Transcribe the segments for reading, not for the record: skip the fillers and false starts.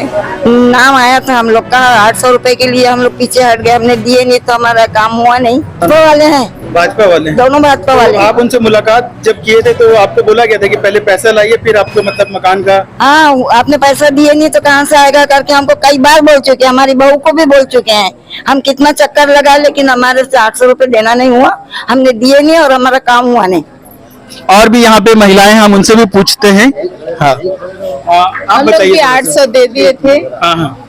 नाम आया था हम लोग का 800 रुपए के लिए, हम लोग पीछे हट गए, हमने दिए नहीं तो हमारा काम हुआ नहीं। भाजपा वाले हैं, भाजपा वाले हैं। दोनों भाजपा वाले तो आप उनसे मुलाकात जब किए थे तो आपको बोला गया था कि पहले पैसा लाइए फिर आपको मतलब मकान का। हाँ, आपने पैसा दिए नहीं तो कहाँ से आएगा करके हमको कई बार बोल चुके हैं, हमारी बहू को भी बोल चुके हैं। हम कितना चक्कर लगा लेकिन हमारे से 800 रुपए देना नहीं हुआ, हमने दिए नहीं और हमारा काम हुआ नहीं। और भी यहाँ पे महिलाएं, हम उनसे भी पूछते हैं। हाँ, आप बताइए। 800 दे दिए थे, हाँ हाँ,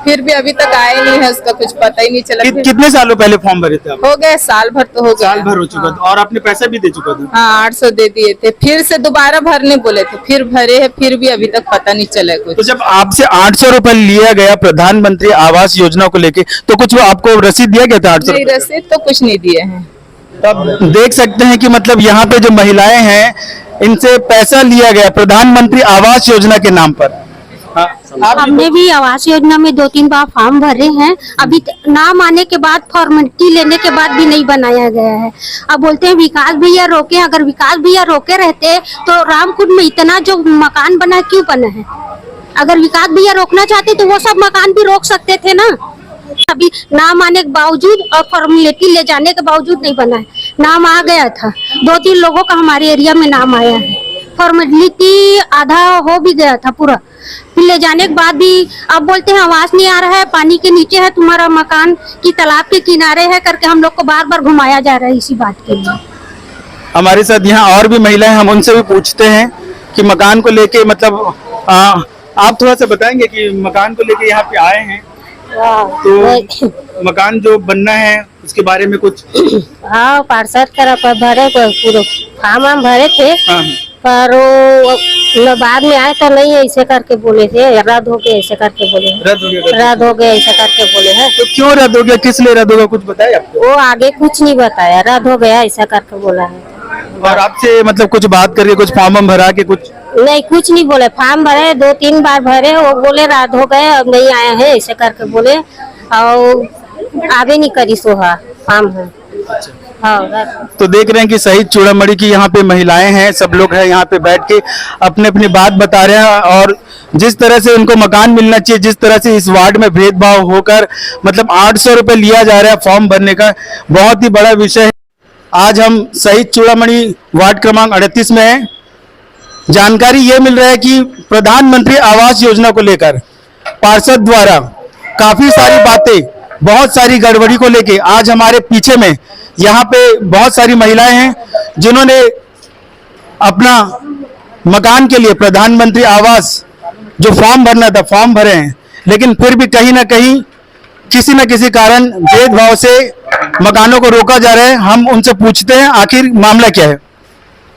फिर भी अभी तक आए नहीं है, उसका कुछ पता ही नहीं चला। कितने सालों पहले फॉर्म भरे थे आप? हो गए साल भर तो हो गया। साल भर हो चुका था और आपने पैसा भी दे चुका था। हाँ, 800 दे दिए थे, फिर से दोबारा भरने बोले थे, फिर भरे हैं, फिर भी अभी तक पता नहीं चला कुछ। तो जब आपसे 800 रुपए लिया गया प्रधानमंत्री आवास योजना को लेके तो कुछ आपको रसीद दिया गया था? 800 नहीं, रसीद तो कुछ नहीं दिए हैं। तो आप देख सकते हैं कि मतलब यहाँ पे जो महिलाएं हैं इनसे पैसा लिया गया प्रधानमंत्री आवास योजना के नाम पर। हाँ, हमने भी आवास योजना में 2-3 बार फॉर्म भरे हैं, अभी नाम आने के बाद फॉर्मेलिटी लेने के बाद भी नहीं बनाया गया है। अब बोलते हैं विकास भैया रोके, अगर विकास भैया रोके रहते तो रामकुंड में इतना जो मकान बना क्यों बना है? अगर विकास भैया रोकना चाहते तो वो सब मकान भी रोक सकते थे ना। अभी नाम आने के बावजूद और फॉर्मेलिटी ले जाने के बावजूद नहीं बना है। नाम आ गया था, 2-3 लोगों का हमारे एरिया में नाम आया है, फॉर्मेलिटी आधा हो भी गया था पूरा, फिर ले जाने के बाद भी अब बोलते हैं आवाज नहीं आ रहा है, पानी के नीचे है तुम्हारा मकान की, तालाब के किनारे है करके हम लोग को बार बार घुमाया जा रहा है इसी बात के लिए। हमारे साथ यहाँ और भी महिलाएं, हम उनसे भी पूछते हैं कि मकान को लेके मतलब आप थोड़ा सा बताएंगे कि मकान को लेके यहाँ पे आए हैं तो मकान जो बनना है उसके बारे में कुछ। हाँ, पार्षद करा पर भरे पूरे फॉर्म हम भरे थे। हाँ, पर वो बाद में आए तो नहीं ऐसे करके बोले थे, रद्द हो गया ऐसे करके बोले हैं। रद्द हो गया ऐसे करके बोले हैं। तो क्यों रद्द हो गया, किस लिए रद्द होगा, कुछ बताया आपको? वो आगे कुछ नहीं बताया, रद्द हो गया ऐसा करके बोला है। और आपसे मतलब कुछ बात करके कुछ फॉर्म भरा के कुछ? नहीं, कुछ नहीं बोले, फॉर्म भरे 2-3 बार भरे, वो बोले रद्द हो गए अब नहीं आए हैं ऐसे करके बोले, और आगे नहीं करी सोहा फॉर्म है। हाँ, तो देख रहे हैं कि शहीद चूड़ामणि की यहाँ पे महिलाएं हैं, सब लोग हैं यहाँ पे बैठ के अपने अपनी बात बता रहे हैं और जिस तरह से उनको मकान मिलना चाहिए, जिस तरह से इस वार्ड में भेदभाव होकर मतलब 800 रुपए लिया जा रहा है फॉर्म भरने का, बहुत ही बड़ा विषय है। आज हम शहीद चूड़ामणि वार्ड क्रमांक 38 में हैं। जानकारी ये मिल रहा है कि प्रधानमंत्री आवास योजना को लेकर पार्षद द्वारा काफी सारी बातें, बहुत सारी गड़बड़ी को लेके आज हमारे पीछे में यहाँ पे बहुत सारी महिलाएं हैं जिन्होंने अपना मकान के लिए प्रधानमंत्री आवास जो फॉर्म भरना था फॉर्म भरे हैं, लेकिन फिर भी कहीं ना कहीं किसी न किसी कारण भेदभाव से मकानों को रोका जा रहा है। हम उनसे पूछते हैं आखिर मामला क्या है।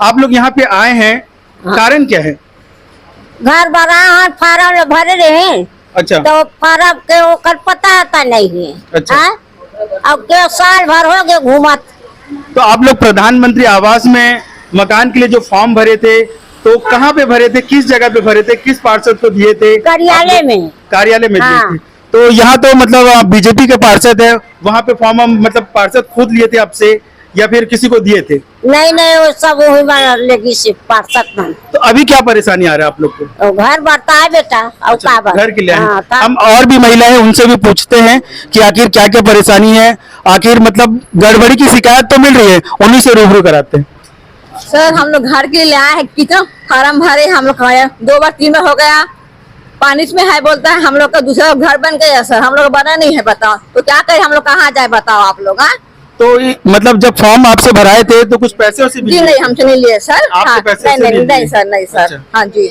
आप लोग यहाँ पे आए हैं, कारण क्या है? घर बना है, फार्म भरे रहे। अच्छा, तो फार्म के ओकर पता आता नहीं है। अच्छा। अब के साल भर हो गए घूमत। तो आप लोग प्रधानमंत्री आवास में मकान के लिए जो फॉर्म भरे थे तो कहाँ पे भरे थे, किस जगह पे भरे थे, किस पार्षद को दिए थे? कार्यालय में। कार्यालय में हाँ। दिए थे। तो यहाँ तो मतलब बीजेपी के पार्षद है, वहाँ पे फॉर्म हम मतलब पार्षद खुद लिए थे आपसे या फिर किसी को दिए थे? नहीं, वो सब वही लगी से पार्षद में। तो अभी क्या परेशानी आ रहा है आप लोग को? घर बढ़ता है बेटा, और अच्छा, का घर के लिए हाँ, हम और भी महिलाएं हैं उनसे भी पूछते हैं कि आखिर क्या क्या परेशानी है, आखिर मतलब गड़बड़ी की शिकायत तो मिल रही है, उन्हीं से रूबरू कराते हैं। सर, हम लोग घर के लिए आए हैं, कितना फार्म भरे हम लोग, 2 बार 3 बार हो गया, पानी में है बोलता है, हम लोग का दूसरा घर बन गया सर, हम लोग बना नहीं है, बताओ तो क्या करें, हम लोग कहाँ जाए बताओ आप लोग। हाँ, तो मतलब जब फॉर्म आपसे भराए थे तो कुछ पैसे वैसे भी जी नहीं, हमसे नहीं लिए सर। आपसे हाँ, पैसे नहीं लिए? नहीं सर, नहीं सर। अच्छा। हाँ जी,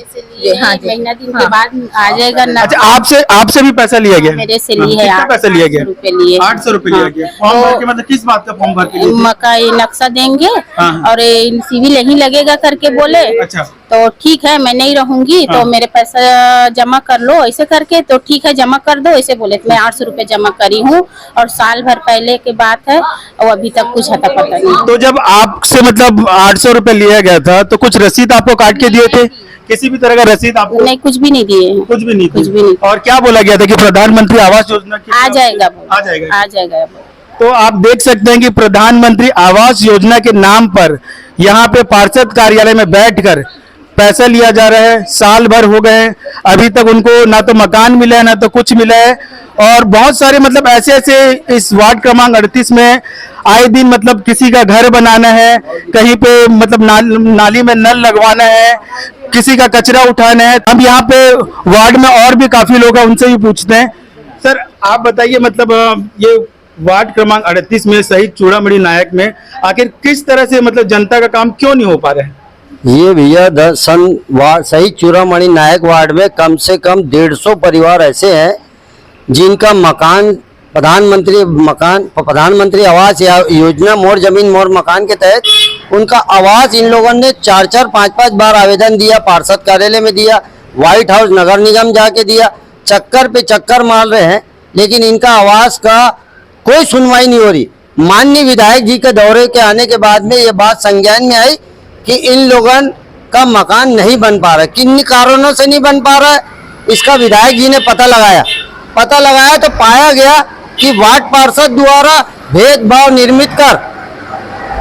हाँ जी, महीना दिन के बाद आ जाएगा ना। अच्छा, आपसे भी पैसा लिया गया? मेरे से लिए है, कितना पैसा लिया गया? 800 रुपए लिए। 800 रुपए लिया गया। फॉर्म भर के मतलब किस बात का फॉर्म भर के लिए? मकाई नक्शा देंगे हाँ। और सिविल यही लगेगा करके बोले। अच्छा, तो ठीक है, मैं नहीं रहूंगी तो मेरे पैसा जमा कर लो ऐसे करके, तो ठीक है जमा कर दो ऐसे बोले। मैं 800 रुपए जमा करी हूँ और साल भर पहले की बात है और अभी तक कुछ हता पता नहीं। तो जब आपसे मतलब 800 रुपए लिया गया था तो कुछ रसीद आपको काट के दिए थे? किसी भी तरह का रसीद आपको? नहीं, कुछ भी नहीं दिए हैं। कुछ भी नहीं, कुछ भी नहीं। और क्या बोला गया था कि प्रधानमंत्री आवास योजना की आ जाएगा, आ जाएगा, आ जाएगा। तो आप देख सकते हैं कि प्रधानमंत्री आवास योजना के नाम पर यहाँ पे पार्षद कार्यालय में बैठकर पैसा लिया जा रहा है, साल भर हो गए, अभी तक उनको ना तो मकान मिला है ना तो कुछ मिला है। और बहुत सारे मतलब ऐसे ऐसे इस वार्ड क्रमांक 38 में आए दिन मतलब किसी का घर बनाना है, कहीं पे मतलब नाली में नल लगवाना है, किसी का कचरा उठाना है। हम यहाँ पे वार्ड में और भी काफी लोग हैं, उनसे भी पूछते हैं। सर आप बताइए मतलब ये वार्ड क्रमांक 38 में शहीद चूड़ामणि नायक में आखिर किस तरह से मतलब जनता का काम क्यों नहीं हो पा रहा है? ये भैया शहीद चूड़ामणि नायक वार्ड में कम से कम 150 परिवार ऐसे हैं जिनका मकान प्रधानमंत्री आवास योजना मोर जमीन मोर मकान के तहत उनका आवास इन लोगों ने 4-4, 5-5 बार आवेदन दिया, पार्षद कार्यालय में दिया, व्हाइट हाउस नगर निगम जाके दिया, चक्कर पे चक्कर मार रहे हैं, लेकिन इनका आवास का कोई सुनवाई नहीं हो रही। माननीय विधायक जी के दौरे के आने के बाद में ये बात संज्ञान में आई कि इन लोगों का मकान नहीं बन पा रहा है। किन कारणों से नहीं बन पा रहा है इसका विधायक जी ने पता लगाया तो पाया गया कि वार्ड पार्षद द्वारा भेदभाव निर्मित कर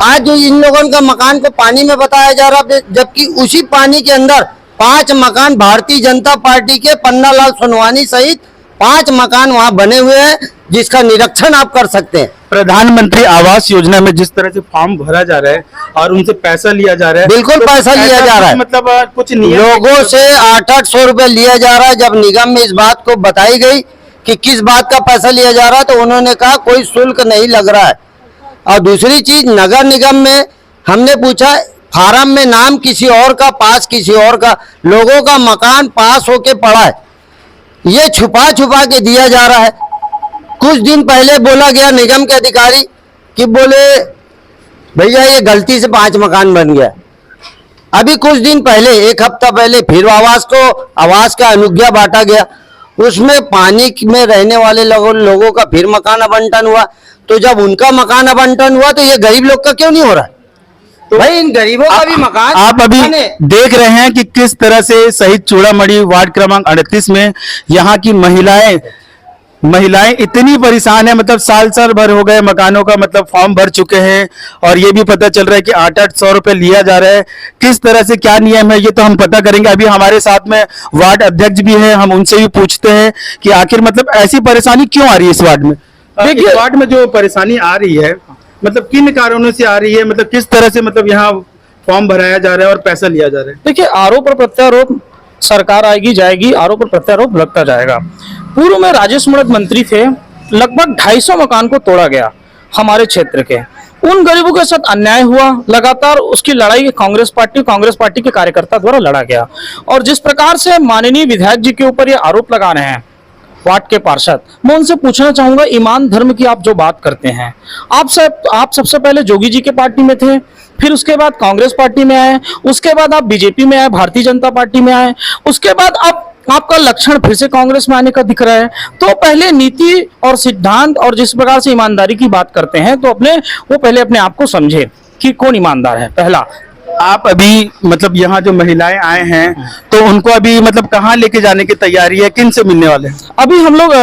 आज जो इन लोगों का मकान को पानी में बताया जा रहा है, जबकि उसी पानी के अंदर 5 मकान भारतीय जनता पार्टी के पन्नालाल सोनवानी सहित 5 मकान वहां बने हुए हैं, जिसका निरीक्षण आप कर सकते हैं। प्रधानमंत्री आवास योजना में जिस तरह से फॉर्म भरा जा रहा है और उनसे पैसा लिया जा रहा है, बिल्कुल तो पैसा लिया जा रहा है, मतलब कुछ लोगों से 800-800 रुपए लिया जा रहा है। जब निगम में इस बात को बताई गई कि किस बात का पैसा लिया जा रहा है तो उन्होंने कहा कोई शुल्क नहीं लग रहा है। और दूसरी चीज, नगर निगम में हमने पूछा, फार्म में नाम किसी और का, पास किसी और का, लोगों का मकान पास होके पड़ा है, ये छुपा के दिया जा रहा है। कुछ दिन पहले बोला गया निगम के अधिकारी कि बोले भैया ये गलती से 5 मकान बन गया। अभी कुछ दिन पहले, 1 हफ्ता पहले फिर आवास का अनुज्ञा बांटा गया, उसमें पानी में रहने वाले लोगों का फिर मकान आवंटन हुआ। तो जब उनका मकान आवंटन हुआ तो ये गरीब लोग का क्यों नहीं हो रहा? तो भाई इन गरीबों का भी मकान आप अभी देख रहे हैं कि किस तरह से शहीद चूड़ामणि वार्ड क्रमांक 38 में यहाँ की महिलाएं इतनी परेशान है। मतलब साल भर हो गए, मकानों का मतलब फॉर्म भर चुके हैं और ये भी पता चल रहा है कि 800-800 रुपए लिया जा रहा है। किस तरह से क्या नियम है ये तो हम पता करेंगे। अभी हमारे साथ में वार्ड अध्यक्ष भी है, हम उनसे भी पूछते हैं कि आखिर मतलब ऐसी परेशानी क्यों आ रही है इस वार्ड में। देखिए वार्ड में जो परेशानी आ रही है मतलब किन कारणों से आ रही है, मतलब किस तरह से मतलब यहाँ फॉर्म भराया जा रहा है और पैसा लिया जा रहा है? देखिए आरोप और प्रत्यारोप, सरकार आएगी जाएगी, आरोप और प्रत्यारोप लगता जाएगा। पूर्व में राजेश मूणत मंत्री थे, लगभग 250 मकान को तोड़ा गया हमारे क्षेत्र के। उन गरीबों के साथ अन्याय हुआ, लगातार उसकी लड़ाई कांग्रेस पार्टी के कार्यकर्ता द्वारा लड़ा गया। और जिस प्रकार से माननीय विधायक जी के ऊपर ये आरोप लगा रहे हैं वार्ड के पार्षद, मैं उनसे पूछना चाहूंगा, ईमान धर्म की आप जो बात करते हैं, आप सबसे पहले जोगी जी के पार्टी में थे, फिर उसके बाद कांग्रेस पार्टी में आए, उसके बाद आप बीजेपी में आए, भारतीय जनता पार्टी में आए, उसके बाद आपका लक्षण फिर से कांग्रेस में आने का दिख रहा है। तो पहले नीति और सिद्धांत और जिस प्रकार से ईमानदारी की बात करते हैं तो पहले अपने आप को समझे कि कौन ईमानदार है। पहला, आप अभी मतलब यहाँ जो महिलाएं आए हैं तो उनको अभी मतलब कहाँ लेके जाने की तैयारी है, किन से मिलने वाले हैं? अभी हम लोग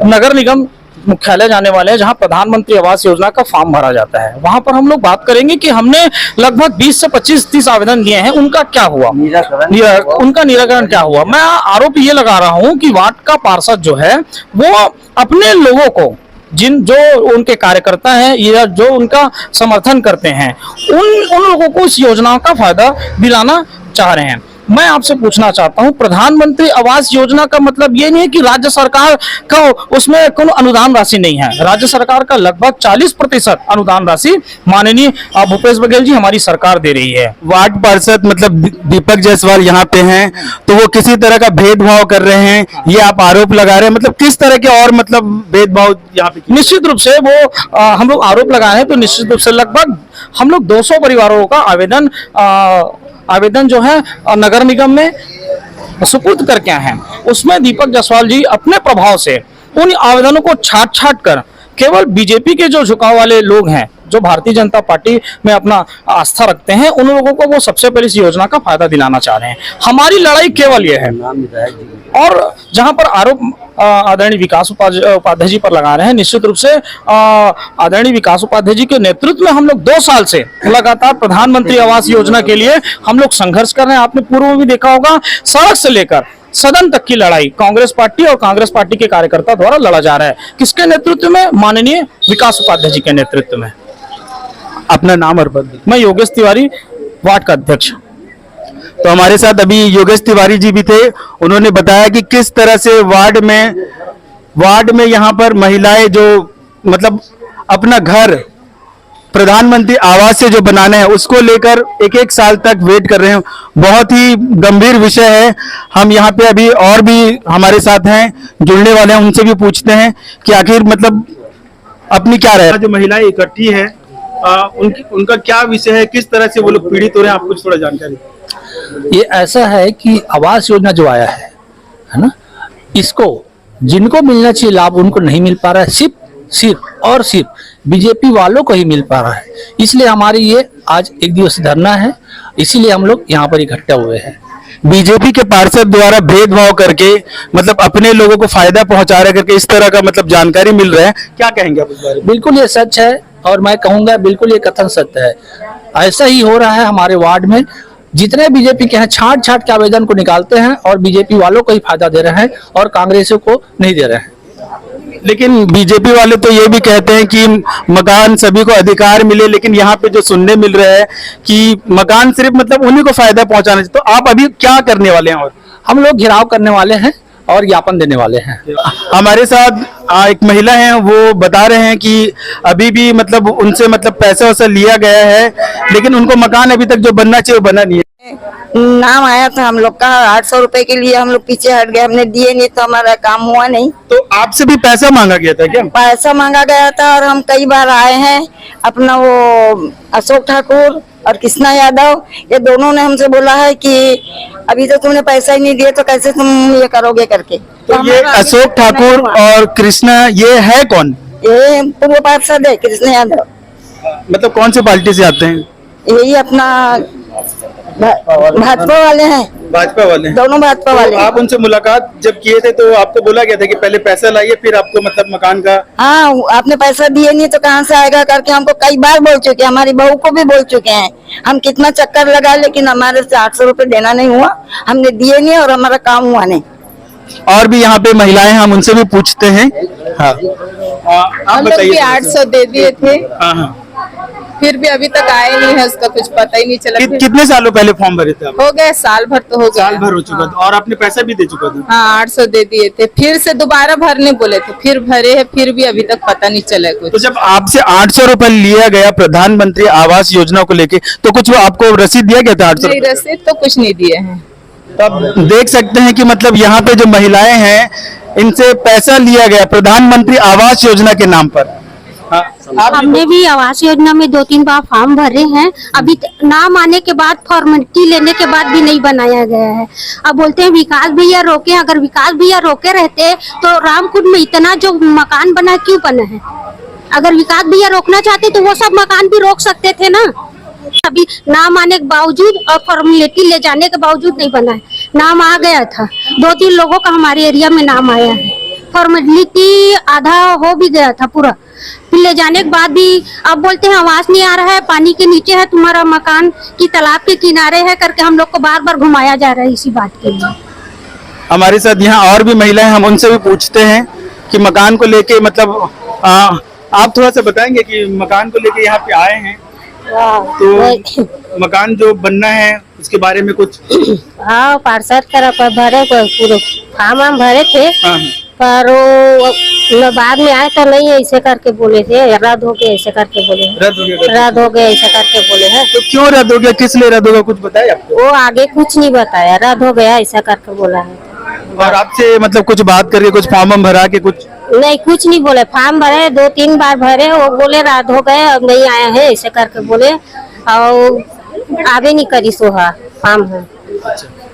नगर निगम मुख्यालय जाने वाले हैं, जहां प्रधानमंत्री आवास योजना का फॉर्म भरा जाता है। वहां पर हम लोग बात करेंगे कि हमने लगभग 20 से 25-30 आवेदन दिए हैं, उनका क्या हुआ, उनका निराकरण क्या हुआ। मैं आरोप ये लगा रहा हूं कि वार्ड का पार्षद जो है वो अपने लोगों को, जो उनके कार्यकर्ता हैं या जो उनका समर्थन करते हैं, उन लोगों को इस योजना का फायदा दिलाना चाह रहे हैं। मैं आपसे पूछना चाहता हूं, प्रधानमंत्री आवास योजना का मतलब ये नहीं है कि राज्य सरकार का उसमें कोई अनुदान राशि नहीं है। राज्य सरकार का लगभग 40% अनुदान राशि माननीय भूपेश बघेल जी हमारी सरकार दे रही है। वार्ड पार्षद मतलब दीपक जायसवाल यहाँ पे हैं तो वो किसी तरह का भेदभाव कर रहे हैं, ये आप आरोप लगा रहे हैं। मतलब किस तरह के और मतलब भेदभाव यहाँ पे? निश्चित रूप से वो हम लोग आरोप लगा रहे हैं तो निश्चित रूप से लगभग हम लोग 200 परिवारों का आवेदन जो है नगर निगम में सुपुर्द करके आए हैं। उसमें दीपक जायसवाल जी अपने प्रभाव से उन आवेदनों को छाट कर केवल बीजेपी के जो झुकाव वाले लोग हैं, जो भारतीय जनता पार्टी में अपना आस्था रखते हैं, उन लोगों को वो सबसे पहले इस योजना का फायदा दिलाना चाह रहे हैं। हमारी लड़ाई केवल ये है। और जहां पर आदरणीय विकास उपाध्याय जी पर लगा रहे हैं। निश्चित रूप से आदरणीय विकास उपाध्याय जी के नेतृत्व में हम लोग 2 साल से लगातार प्रधानमंत्री आवास योजना के लिए हम लोग संघर्ष कर रहे हैं। आपने पूर्व में भी देखा होगा, सड़क से लेकर सदन तक की लड़ाई कांग्रेस पार्टी और कांग्रेस पार्टी के कार्यकर्ता द्वारा लड़ा जा रहा है। किसके नेतृत्व में? माननीय विकास उपाध्याय जी के नेतृत्व में। अपना नाम और पद। मैं योगेश तिवारी, वार्ड का अध्यक्ष। तो हमारे साथ अभी योगेश तिवारी जी भी थे। उन्होंने बताया कि किस तरह से वार्ड में यहाँ पर महिलाएं जो मतलब अपना घर प्रधानमंत्री आवास से जो बनाना है उसको लेकर एक साल तक वेट कर रहे हैं। बहुत ही गंभीर विषय है। हम यहाँ पे अभी और भी हमारे साथ हैं, जुड़ने वाले हैं, उनसे भी पूछते हैं कि आखिर मतलब अपनी क्या राय। जो महिलाएं इकट्ठी है उनका क्या विषय है, किस तरह से वो लोग पीड़ित हो रहे हैं, आपको थोड़ा जानकारी। ये ऐसा है कि आवास योजना जो आया है ना, इसको जिनको मिलना चाहिए लाभ उनको नहीं मिल पा रहा है, सिर्फ बीजेपी वालों को ही मिल पा रहा है। इसलिए हमारी ये आज 1 दिवसीय धरना है, इसीलिए हम लोग यहाँ पर इकट्ठा हुए हैं। बीजेपी के पार्षद द्वारा भेदभाव करके मतलब अपने लोगों को फायदा पहुंचा रहे करके इस तरह का मतलब जानकारी मिल रहा है, क्या कहेंगे आप इस बारे में? बिल्कुल ये सच है और मैं कहूंगा बिल्कुल ये कथन सत्य है। ऐसा ही हो रहा है हमारे वार्ड में। जितने बीजेपी के हैं छांट के आवेदन को निकालते हैं और बीजेपी वालों को ही फायदा दे रहे हैं और कांग्रेसियों को नहीं दे रहे हैं। लेकिन बीजेपी वाले तो ये भी कहते हैं कि मकान सभी को अधिकार मिले, लेकिन यहाँ पे जो सुनने मिल रहा है कि मकान सिर्फ मतलब उन्हीं को फायदा पहुंचाना चाहिए। तो आप अभी क्या करने वाले हैं? और हम लोग घेराव करने वाले हैं और ज्ञापन देने वाले हैं। हमारे साथ एक महिला है, वो बता रहे हैं कि अभी भी मतलब उनसे मतलब पैसा वैसा लिया गया है, लेकिन उनको मकान अभी तक जो बनना चाहिए वो बना नहीं है। नाम आया था हम लोग का 800 रुपए के लिए, हम लोग पीछे हट गए, हमने दिए नहीं तो हमारा काम हुआ नहीं। तो आपसे भी पैसा मांगा गया था क्या? पैसा मांगा गया था और हम कई बार आए हैं। अपना वो अशोक ठाकुर और कृष्णा यादव, ये दोनों ने हमसे बोला है कि अभी तो तुमने पैसा ही नहीं दिया तो कैसे तुम ये करोगे करके। तो ये अशोक ठाकुर और कृष्णा ये है कौन? ये पूर्व पार्षद है कृष्णा यादव। मतलब कौन सी पार्टी से आते हैं? यही अपना भाजपा वाले हैं। भाजपा वाले हैं। दोनों भाजपा वाले हैं। आप उनसे मुलाकात जब किए थे तो आपको बोला गया था कि पहले पैसा लाइए फिर आपको मतलब मकान का। हाँ, आपने पैसा दिए नहीं तो कहाँ से आएगा करके हमको कई बार बोल चुके हैं, हमारी बहू को भी बोल चुके हैं। हम कितना चक्कर लगा लेकिन हमारे से 800 रुपए देना नहीं हुआ, हमने दिए नहीं और हमारा काम हुआ नहीं। और भी यहाँ पे महिलाएं, हम उनसे भी पूछते हैं। हाँ, आप हम लोग भी बताइए। 800 दे दिए थे, हाँ हाँ, फिर भी अभी तक आए नहीं है, उसका कुछ पता ही नहीं चला। कितने सालों पहले फॉर्म भरे थे आप? हो गए साल भर तो हो गया। साल भर हो चुका था और आपने पैसा भी दे चुका था। हाँ 800 दे दिए थे, फिर से दोबारा भरने बोले थे, फिर भरे हैं, फिर भी अभी तक पता नहीं चला कुछ। तो जब आपसे 800 रुपए लिया गया प्रधानमंत्री आवास योजना को लेके तो कुछ वो आपको रसीद दिया गया था? 800 नहीं, रसीद तो कुछ नहीं दिए हैं। तो आप देख सकते हैं कि मतलब यहाँ पे जो महिलाएं हैं इनसे पैसा लिया गया प्रधानमंत्री आवास योजना के नाम पर। हाँ, हमने भी आवास योजना में 2-3 बार फॉर्म भरे हैं। अभी नाम आने के बाद फॉर्मेलिटी लेने के बाद भी नहीं बनाया गया है। अब बोलते हैं विकास भैया रोके, अगर विकास भैया रोके रहते तो रामकुंड में इतना जो मकान बना क्यों बना है? अगर विकास भैया रोकना चाहते तो वो सब मकान भी रोक सकते थे ना। अभी नाम आने के बावजूद और फॉर्मेलिटी ले जाने के बावजूद नहीं बना है। नाम आ गया था, 2-3 लोगों का हमारे एरिया में नाम आया है, फॉर्मेलिटी आधा हो भी गया था पूरा, फिर ले जाने के बाद भी अब बोलते हैं आवाज नहीं आ रहा है, पानी के नीचे है तुम्हारा मकान की, तालाब के किनारे है करके हम लोग को बार बार घुमाया जा रहा है इसी बात के लिए। हमारे साथ यहाँ और भी महिलाएं, हम उनसे भी पूछते हैं कि मकान को लेके मतलब आप थोड़ा सा बताएंगे कि मकान को लेके यहाँ पे आए हैं तो मकान जो बनना है उसके बारे में कुछ। हाँ, पार्षद तरफ भरे पूरे फॉर्म भरे थे। हाँ, पर वो बाद में आए तो नहीं ऐसे करके बोले थे, रद्द हो गया ऐसे करके बोले हैं। रद्द हो गया ऐसे करके बोले हैं। तो क्यों रद्द हो गया, किस लिए रद्द होगा, कुछ बताया आपको? वो आगे कुछ नहीं बताया, रद्द हो गया ऐसा करके बोला है। और आपसे मतलब कुछ बात करके कुछ फॉर्म भरा के कुछ नहीं, कुछ नहीं बोले। फॉर्म भरे 2-3 बार भरे, वो बोले रद्द हो गए अब नहीं आया है ऐसे करके बोले और आगे नहीं करी सोहा फॉर्म है।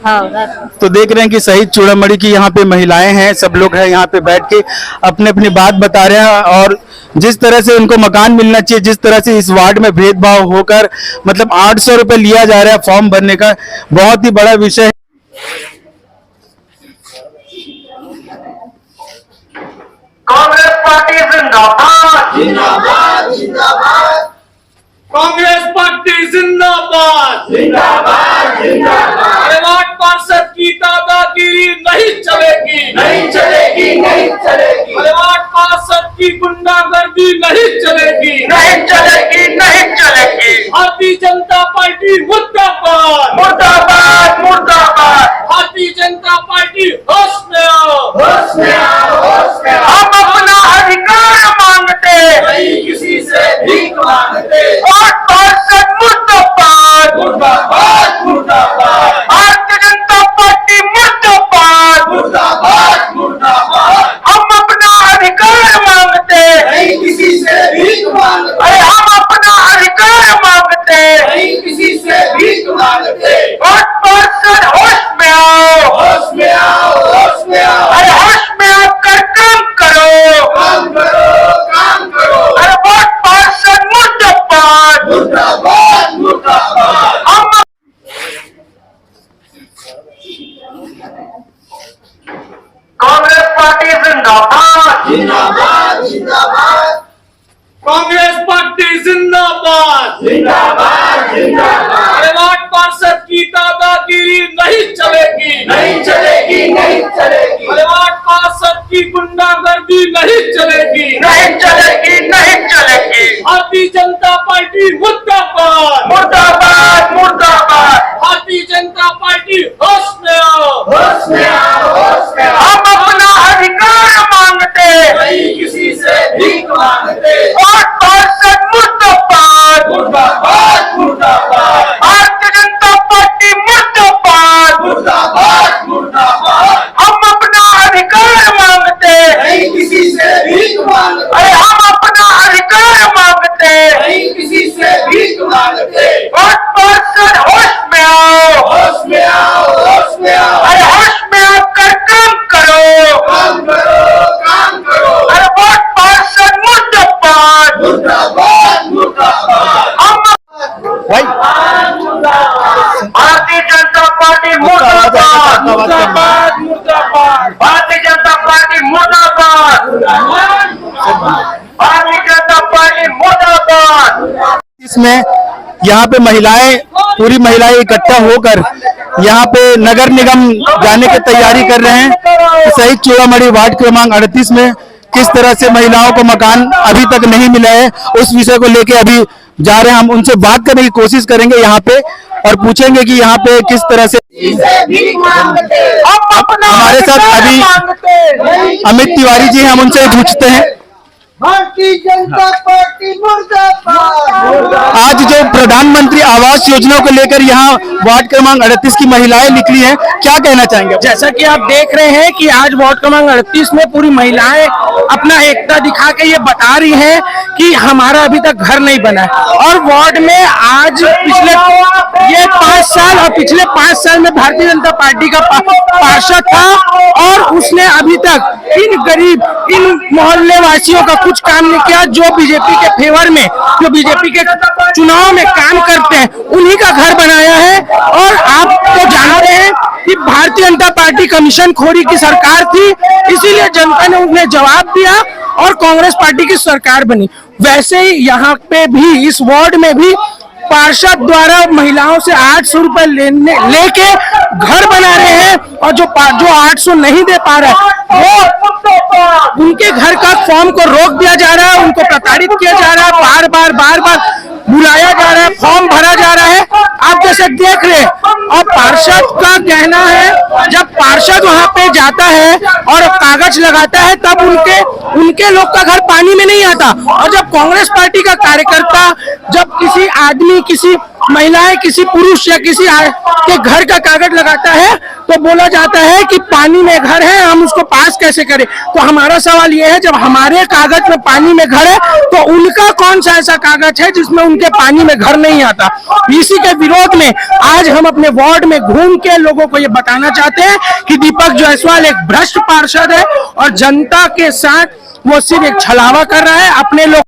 हाँ, तो देख रहे हैं कि शहीद चूड़ामणि की यहाँ पे महिलाएं हैं, सब लोग हैं यहाँ पे बैठ के अपने अपनी बात बता रहे हैं। और जिस तरह से उनको मकान मिलना चाहिए, जिस तरह से इस वार्ड में भेदभाव होकर मतलब 800 रुपए लिया जा रहा है फॉर्म भरने का, बहुत ही बड़ा विषय है। कांग्रेस पार्टी जिंदाबाद जिंदाबाद जिंदाबाद कांग्रेस पार्टी जिंदाबाद जिंदाबाद जिंदाबाद वार्ड पार्षद की दादागिरी नहीं चलेगी नहीं चलेगी नहीं चलेगी वार्ड पार्षद की गुंडागर्दी नहीं चलेगी नहीं चलेगी नहीं चलेगी भारतीय जनता पार्टी मुर्दाबाद मुर्दाबाद मुर्दाबाद भारतीय जनता पार्टी होश में आओ होश में आओ होश में आओ हम अपना अधिकार मांगते नहीं किसी से भीख मांगते पार्षद मुर्दाबाद मुर्दाबाद मुर्दाबाद भारतीय जनता पार्टी मुर्दाबाद मुर्दाबाद मुर्दाबाद हम अपना अधिकार मांगते नहीं किसी से भीख मांगते हम अपना अधिकार मांगते नहीं किसी से भीख मांगते पार्षद होश में आओ होश में आओ होश में आओ होश में आकर काम करो काम करो काम करो पार्षद मुर्दाबाद मुर्दाबाद मुर्दाबाद हम कांग्रेस पार्टी जिंदाबाद जिंदाबाद जिंदाबाद कांग्रेस पार्टी जिंदाबाद जिंदाबाद जिंदाबाद वार्ड पार्षद की दादागिरी नहीं चलेगी नहीं चलेगी नहीं चलेगी वार्ड पार्षद की गुंडागर्दी नहीं चलेगी नहीं चलेगी नहीं चलेगी भारतीय जनता पार्टी मुर्दाबाद मुर्दाबाद मुर्दाबाद भारतीय जनता पार्टी होश में आओ होश में आओ होश में आओ हम अपना अधिकार मांगते नहीं किसी से भीख मांगते पार्षद मुर्दाबाद मुर्दाबाद मुर्दाबाद भारतीय जनता पार्टी मुर्दाबाद मुर्दाबाद मुर्दाबाद हम अपना अधिकार मांगते नहीं किसी से भीख मांगते हम अपना अधिकार मांगते नहीं किसी से भीख मांगते पार्षद होश में आओ होश में आओ होश में आओ होश में आकर काम करो काम करो काम करो पार्षद मुर्दाबाद मुर्दाबाद मुर्दाबाद हम भारतीय जनता पार्टी मुर्दाबाद मुर्दाबाद मुर्दाबाद भारतीय जनता पार्टी मुर्दाबाद भारतीय जनता पार्टी मुर्दाबाद। इसमें यहाँ पे महिलाएं पूरी महिलाएं इकट्ठा होकर यहाँ पे नगर निगम जाने की तैयारी कर रहे हैं। शहीद चूड़ामणि वार्ड क्रमांक 38 में किस तरह से महिलाओं को मकान अभी तक नहीं मिला है, उस विषय को लेके अभी जा रहे हैं। हम उनसे बात करने की कोशिश करेंगे यहाँ पे और पूछेंगे कि यहाँ पे किस तरह से हमारे साथ अभी अमित तिवारी जी, हम उनसे पूछते हैं। भारतीय जनता पार्टी मुर्दाबाद। आज जो प्रधानमंत्री आवास योजना को लेकर यहाँ वार्ड क्रमांक 38 की महिलाएं निकली हैं, क्या कहना चाहेंगे? जैसा कि आप देख रहे हैं कि आज वार्ड क्रमांक 38 में पूरी महिलाएं अपना एकता दिखा के ये बता रही हैं कि हमारा अभी तक घर नहीं बना है। और वार्ड में आज पिछले 5 साल और पिछले 5 साल में भारतीय जनता पार्टी का पार्षद था और उसने अभी तक इन गरीब इन मोहल्ले वासियों का कुछ काम नहीं किया। जो बीजेपी के फेवर में, जो बीजेपी के चुनाव में काम करते हैं, उन्हीं का घर बनाया है। और आप तो जानते हैं कि भारतीय जनता पार्टी कमीशन खोरी की सरकार थी, इसीलिए जनता ने उन्हें जवाब दिया और कांग्रेस पार्टी की सरकार बनी। वैसे ही यहाँ पे भी इस वार्ड में भी पार्षद द्वारा महिलाओं से 800 रुपए लेके घर बना रहे हैं और जो 800 नहीं दे पा रहा है वो उनके घर का फॉर्म को रोक दिया जा रहा है, उनको प्रताड़ित किया जा रहा है, बार बार बुलाया जा रहा है, फॉर्म भरा जा रहा है। आप जैसे देख रहे हैं। और पार्षद का कहना है जब पार्षद वहां पे जाता है और कागज लगाता है तब उनके लोग का घर पानी में नहीं आता। और जब कांग्रेस पार्टी का कार्यकर्ता जब किसी आदमी, किसी महिलाएं, किसी पुरुष या किसी के घर का कागज लगाता है तो बोला जाता है कि पानी में घर है, हम उसको पास कैसे करें। तो हमारा सवाल यह है, जब हमारे कागज में पानी में घर है तो उनका कौन सा ऐसा कागज है जिसमें उनके पानी में घर नहीं आता। इसी के विरोध में आज हम अपने वार्ड में घूम के लोगों को ये बताना चाहते हैं कि दीपक जायसवाल एक भ्रष्ट पार्षद है और जनता के साथ वो सिर्फ एक छलावा कर रहा है। अपने लोग